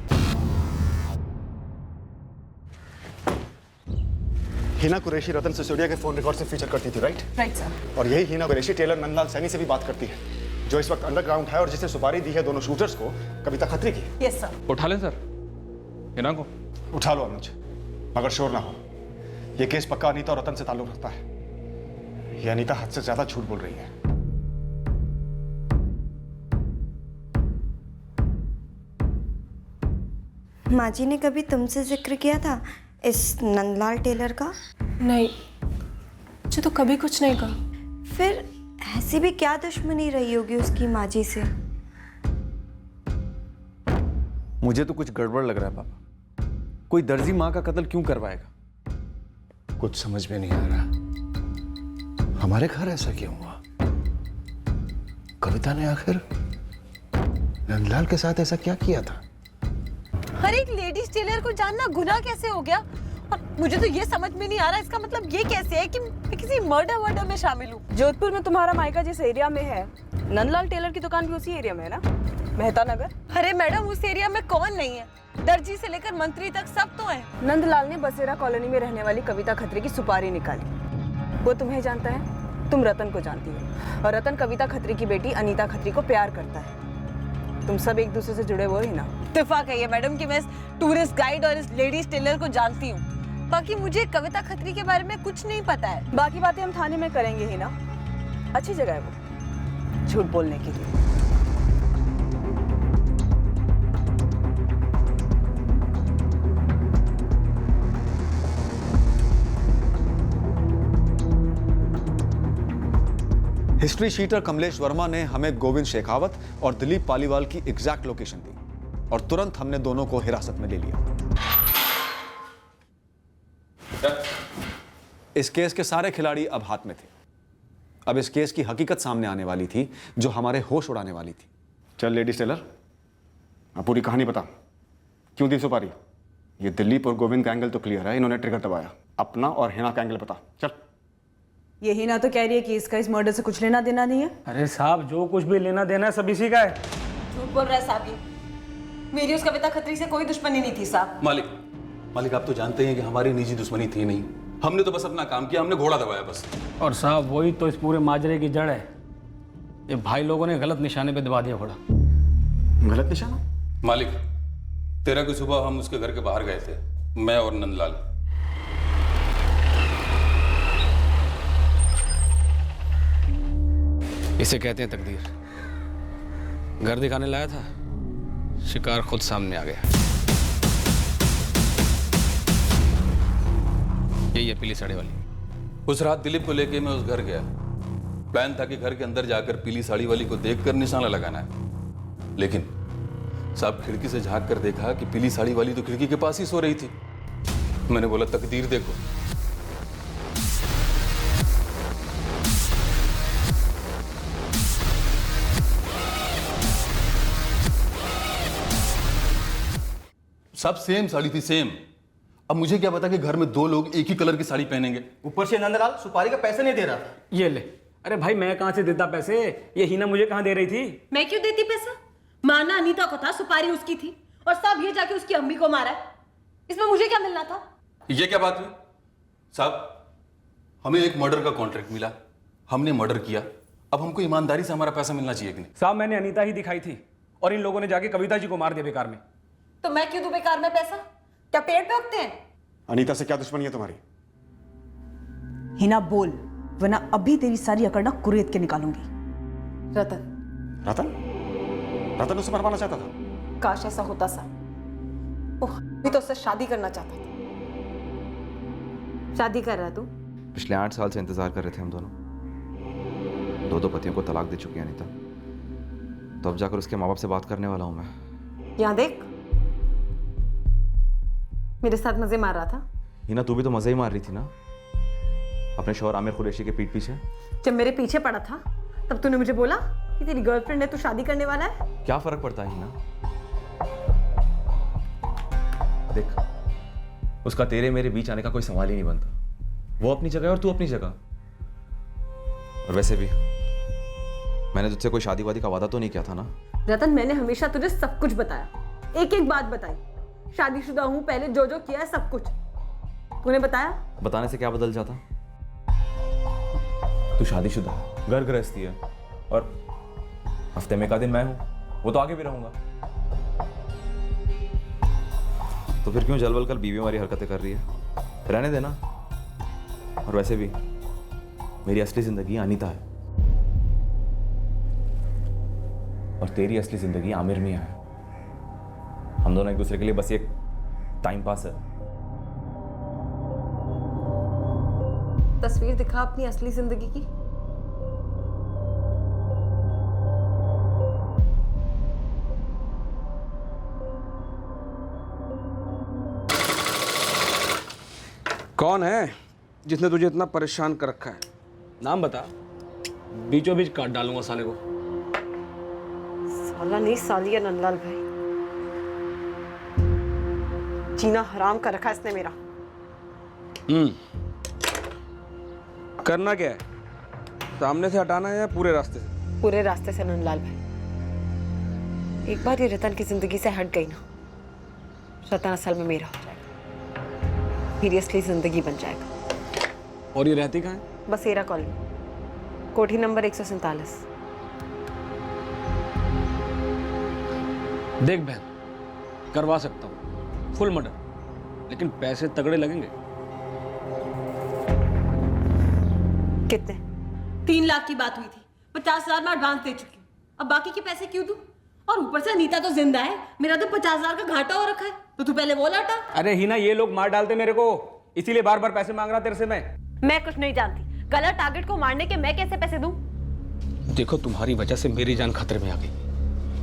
हिना कुरैशी रतन सिसोदिया के फोन रिकॉर्ड से फीचर करती थी, राइट? Right sir. और यही हिना कुरैशी टेलर नंदलाल सैनी से भी बात करती है, जो इस वक्त अंडरग्राउंड है और जिसे सुपारी दी है दोनों शूटर्स को, कविता खत्री की। Yes sir. उठा लें सर हिना को? उठा लो अनुज, मगर शोर ना हो। ये केस पक्का अनीता और रतन से ताल्लुक रखता है। ये अनीता हद से ज्यादा झूठ बोल रही है। माँ जी ने कभी तुमसे जिक्र किया था इस नंदलाल टेलर का? नहीं, मुझे तो कभी कुछ नहीं कहा। फिर ऐसी भी क्या दुश्मनी रही होगी उसकी माँ जी से? मुझे तो कुछ गड़बड़ लग रहा है पापा। कोई दर्जी माँ का कत्ल क्यों करवाएगा? कुछ समझ में नहीं आ रहा। हमारे घर ऐसा क्यों हुआ? कविता ने आखिर नंदलाल के साथ ऐसा क्या किया था? हर एक लेडीज टेलर को जानना गुनाह कैसे हो गया? और मुझे तो ये समझ में नहीं आ रहा, इसका मतलब ये कैसे है कि मैं किसी मर्डर में शामिल हूँ? जोधपुर में तुम्हारा मायका जिस एरिया में है, नंदलाल टेलर की दुकान भी उसी एरिया में है ना, मेहता नगर। अरे मैडम, उस एरिया में कौन नहीं है? दर्जी से लेकर मंत्री तक सब तो है। नंदलाल ने बसेरा कॉलोनी में रहने वाली कविता खत्री की सुपारी निकाली। वो तुम्हें जानता है, तुम रतन को जानती हो, और रतन कविता खत्री की बेटी अनीता खत्री को प्यार करता है। तुम सब एक दूसरे से जुड़े हुए हो ना। इत्तेफाक है ये मैडम कि मैं इस टूरिस्ट गाइड और इस लेडीज टेलर को जानती हूँ, बाकी मुझे कविता खत्री के बारे में कुछ नहीं पता है। बाकी बातें हम थाने में करेंगे ही ना। अच्छी जगह है वो झूठ बोलने के लिए। हिस्ट्री शीटर कमलेश वर्मा ने हमें गोविंद शेखावत और दिलीप पालीवाल की एग्जैक्ट लोकेशन दी और तुरंत हमने दोनों को हिरासत में ले लिया। इस केस के सारे खिलाड़ी अब हाथ में थे। अब इस केस की हकीकत सामने आने वाली थी जो हमारे होश उड़ाने वाली थी। चल लेडीज टेलर, अब पूरी कहानी बता, क्यों दी सुपारी? ये दिलीप और गोविंद का एंगल तो क्लियर है, इन्होंने ट्रिगर दबाया। अपना और हिना का एंगल बता। चल। ये हिना तो कह रही है कि इसका इस मर्डर से कुछ लेना देना नहीं है। अरे साहब, जो कुछ भी लेना देना है सब इसी का है। झूठ बोल रहा है साहब ये। मेरी उस कविता खत्री से कोई दुश्मनी नहीं थी साहब। मालिक आप तो जानते हैं कि हमारी निजी दुश्मनी थी नहीं। हमने तो बस अपना काम किया, हमने घोड़ा दबाया बस। और साहब वही तो इस पूरे माजरे की जड़ है। ये भाई लोगों ने गलत निशाने पे दबा दिया घोड़ा। गलत निशाना? मालिक 13 की सुबह हम उसके घर के बाहर गए थे, मैं और नंदलाल। इसे कहते हैं तकदीर। घर दिखाने लाया था, शिकार खुद सामने आ गया। यही है पीली साड़ी वाली। उस रात दिलीप को लेके मैं उस घर गया। प्लान था कि घर के अंदर जाकर पीली साड़ी वाली को देखकर निशाना लगाना है, लेकिन साहब खिड़की से झांक कर देखा कि पीली साड़ी वाली तो खिड़की के पास ही सो रही थी। मैंने बोला तकदीर देखो। सब सेम साड़ी थी, सेम। अब मुझे क्या पता कि घर में दो लोग एक ही कलर की साड़ी पहनेंगे। ऊपर से नंदलाल सुपारी का पैसे नहीं दे रहा था। ये ले। अरे भाई मैं कहां से देता पैसे? ये हिना मुझे कहां दे रही थी? मैं क्यों देती पैसा? मारना अनीता को था, सुपारी उसकी थी, और साहब ये जाके उसकी अम्मी को मारा है। इसमें मुझे क्या मिलना था? ये क्या बात हुई साहब? हमें एक मर्डर का कॉन्ट्रैक्ट मिला, हमने मर्डर किया, अब हमको ईमानदारी से हमारा पैसा मिलना चाहिए कि नहीं? साहब मैंने अनीता ही दिखाई थी और इन लोगों ने जाके कविता जी को मार दिया बेकार में। तो मैं क्यों दूं बेकार में पैसा? क्या पेड़ पे उगते हैं? अनीता से क्या दुश्मनी है तुम्हारी? हिना बोल, वरना अभी तेरी सारी अकड़ ना कुरेद के निकालूंगी। रतन। रतन? रतन उसे मरवाना चाहता था? काश ऐसा होता सा। ओह, भी तो उससे शादी करना चाहता था। शादी कर रहा तू? पिछले 8 साल से इंतजार कर रहे थे हम दोनों। दो पतियों को तलाक दे चुकी है अनीता, तो अब जाकर उसके माँ बाप से बात करने वाला हूं मैं। यहाँ देख, मेरे साथ मजे मार रहा था। हिना तू भी तो मजे ही मार रही थी ना अपने शौहर आमिर कुरैशी के पीठ पीछे। जब मेरे पीछे पड़ा था तब तूने मुझे बोला कि तेरी गर्लफ्रेंड है, तू शादी करने वाला है। क्या फर्क पड़ता है हिना? देख, उसका तेरे मेरे बीच आने का कोई सवाल ही नहीं बनता। वो अपनी जगह है और तू अपनी जगह। और वैसे भी मैंने तुझसे कोई शादी वादी का वादा तो नहीं किया था ना? रतन, मैंने हमेशा तुझे सब कुछ बताया, एक एक बात बताई। शादीशुदा हूं, पहले जो जो किया है सब कुछ तूने बताया। बताने से क्या बदल जाता? तू शादीशुदा है, घर गृहस्थी है, और हफ्ते में का दिन मैं हूं, वो तो आगे भी रहूंगा। तो फिर क्यों जलवल कर बीवी वाली हरकतें कर रही है? रहने देना। और वैसे भी मेरी असली जिंदगी अनीता है और तेरी असली जिंदगी आमिर मियां है। हम दोनों एक दूसरे के लिए बस एक टाइम पास है। तस्वीर दिखा अपनी असली जिंदगी की। कौन है जिसने तुझे इतना परेशान कर रखा है? नाम बता, बीचों बीच काट डालूंगा साले को। साला नहीं सालिया नंदलाल भाई, जीना हराम कर रखा इसने मेरा। करना क्या है? सामने से हटाना है या पूरे रास्ते से? पूरे रास्ते से नंदलाल भाई। एक बार ये रतन की जिंदगी से हट गई ना, रतन असल में मेरा हो जाएगा, मेरी असली जिंदगी बन जाएगा। और ये रहती कहाँ है? बसेरा कॉलोनी, कोठी नंबर 147। देख बहन, करवा सकता हूँ फुल मर्डर, लेकिन पैसे तगड़े लगेंगे। कितने? 3 लाख की बात हुई थी, 50,000 में एडवांस दे चुकी हूँ। अब बाकी के पैसे क्यों दूं? और ऊपर से अनीता तो जिंदा है, मेरा तो 50,000 का घाटा हो रखा है, तो तू पहले वो लौटा। अरे हिना, ये लोग मार डालते मेरे को, इसीलिए बार बार पैसे मांग रहा तेरे से मैं। मैं कुछ नहीं जानती, गलत टारगेट को मारने के मैं कैसे पैसे दूं? देखो तुम्हारी वजह से मेरी जान खतरे में आ गई।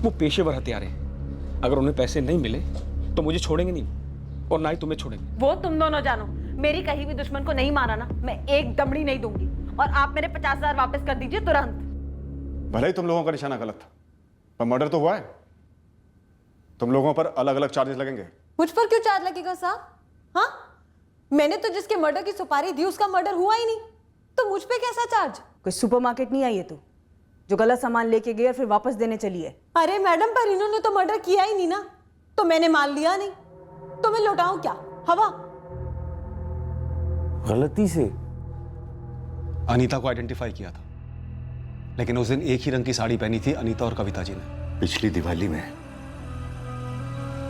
वो पेशेवर हत्यारे हैं, अगर उन्हें पैसे नहीं मिले तो मुझे छोड़ेंगे नहीं और ना ही तुम्हें छोड़ेंगे। वो तुम दोनों जानो, मेरी कहीं भी दुश्मन को नहीं मारा ना, मैं एक दमड़ी नहीं दूंगी। और आप मेरे 50,000 वापस कर दीजिए तुरंत। भले ही तुम लोगों का निशाना गलत था, पर मर्डर तो हुआ है। तुम लोगों पर अलग अलग चार्जेस लगेंगे। मुझ पर क्यों चार्ज लगेगा साहब? हाँ, मैंने तो जिसके मर्डर की सुपारी दी उसका मर्डर हुआ ही नहीं, तो मुझ पे कैसा चार्ज? कोई सुपरमार्केट नहीं आई है तू जो गलत सामान लेके गई और फिर वापस देने चली है। अरे मैडम, पर इन्होंने तो मर्डर किया ही नहीं ना, तो मैंने माल लिया नहीं, तो मैं लौटाऊं क्या? हवा। गलती से अनीता को आइडेंटिफाई किया था, लेकिन उस दिन एक ही रंग की साड़ी पहनी थी अनीता और कविता जी ने। पिछली दिवाली में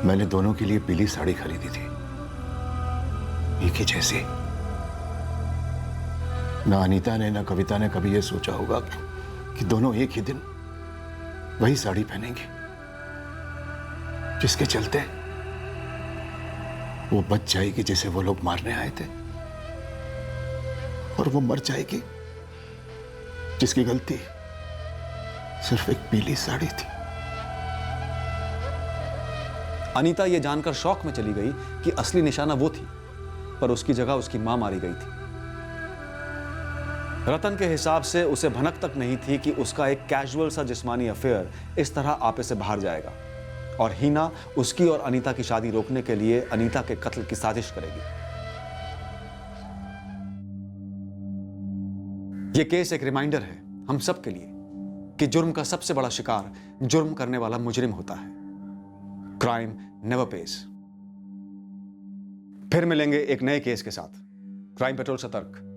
मैंने दोनों के लिए पीली साड़ी खरीदी थी, एक ही जैसी। ना अनीता ने ना कविता ने कभी यह सोचा होगा कि दोनों एक ही दिन वही साड़ी पहनेंगे, जिसके चलते वो बच जाएगी जिसे वो लोग मारने आए थे, और वो मर जाएगी जिसकी गलती सिर्फ एक पीली साड़ी थी। अनीता यह जानकर शौक में चली गई कि असली निशाना वो थी, पर उसकी जगह उसकी मां मारी गई थी। रतन के हिसाब से उसे भनक तक नहीं थी कि उसका एक कैजुअल सा जिस्मानी अफेयर इस तरह आपे से बाहर जाएगा, और हीना उसकी और अनीता की शादी रोकने के लिए अनीता के कत्ल की साजिश करेगी। यह केस एक रिमाइंडर है हम सब के लिए कि जुर्म का सबसे बड़ा शिकार जुर्म करने वाला मुजरिम होता है। Crime never page. फिर मिलेंगे एक नए केस के साथ। क्राइम पेट्रोल सतर्क।